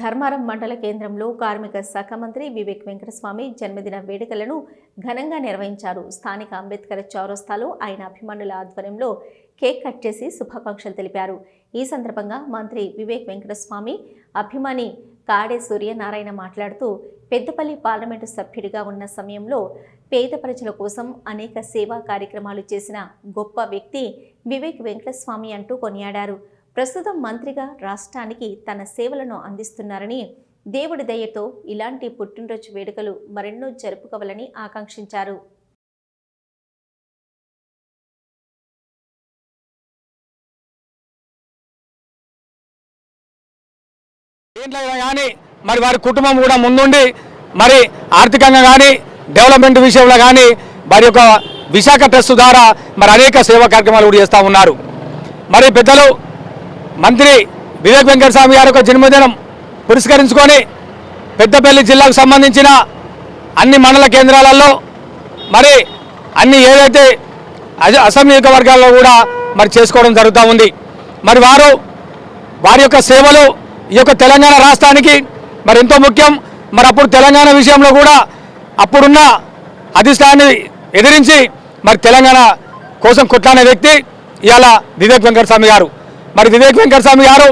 ధర్మారం మండల కేంద్రంలో కార్మిక శాఖ మంత్రి వివేక్ వెంకటస్వామి జన్మదిన వేడుకలను ఘనంగా నిర్వహించారు. స్థానిక అంబేద్కర్ చౌరస్తాలో ఆయన అభిమానుల ఆధ్వర్యంలో కేక్ కట్ చేసి శుభాకాంక్షలు తెలిపారు. ఈ సందర్భంగా మంత్రి వివేక్ వెంకటస్వామి అభిమాని కాడే సూర్యనారాయణ మాట్లాడుతూ, పెద్దపల్లి పార్లమెంటు సభ్యుడిగా ఉన్న సమయంలో పేద ప్రజల కోసం అనేక సేవా కార్యక్రమాలు చేసిన గొప్ప వ్యక్తి వివేక్ వెంకటస్వామి అంటూ కొనియాడారు. ప్రస్తుతం మంత్రిగా రాష్ట్రానికి తన సేవలను అందిస్తున్నారని, దేవుడి దయతో ఇలాంటి పుట్టినరోజు వేడుకలు మరెన్నో జరుపుకోవాలని ఆకాంక్షించారు. మరి వారి కుటుంబం కూడా ముందుండి మరి ఆర్థికంగా కానీ డెవలప్మెంట్ విషయంలో కానీ మరి యొక్క విశాఖ ట్రస్ట్ ద్వారా మరి అనేక సేవా కార్యక్రమాలు కూడా చేస్తూ ఉన్నారు. మరి పెద్దలు మంత్రి వివేక్ వెంకటస్వామి గారి యొక్క జన్మదినం పురస్కరించుకొని పెద్దపల్లి జిల్లాకు సంబంధించిన అన్ని మండల కేంద్రాలలో మరి అన్ని ఏదైతే అసెంబ్లీ నియోజకవర్గాల్లో కూడా మరి చేసుకోవడం జరుగుతూ ఉంది. మరి వారి యొక్క సేవలు ఈ యొక్క తెలంగాణ రాష్ట్రానికి మరి ఎంతో ముఖ్యం. మరి అప్పుడు తెలంగాణ విషయంలో కూడా అప్పుడున్న అధిష్టానాన్ని ఎదిరించి మరి తెలంగాణ కోసం కొట్లాడే వ్యక్తి ఇవాళ వివేక్ వెంకటస్వామి గారు. మరి వివేక్ వెంకటస్వామి గారు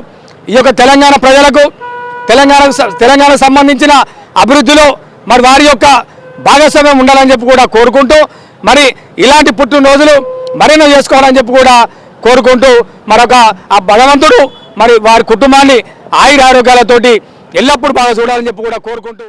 ఈ యొక్క తెలంగాణ ప్రజలకు తెలంగాణ సంబంధించిన అభివృద్ధిలో మరి వారి యొక్క భాగస్వామ్యం ఉండాలని చెప్పి కూడా కోరుకుంటూ, మరి ఇలాంటి పుట్టినరోజులు మరెన్నో చేసుకోవాలని చెప్పి కూడా కోరుకుంటూ, మరొక ఆ భగవంతుడు మరి వారి కుటుంబాన్ని ఆయుర ఆరోగ్యాలతోటి ఎల్లప్పుడూ బాగా చూడాలని చెప్పి కూడా కోరుకుంటూ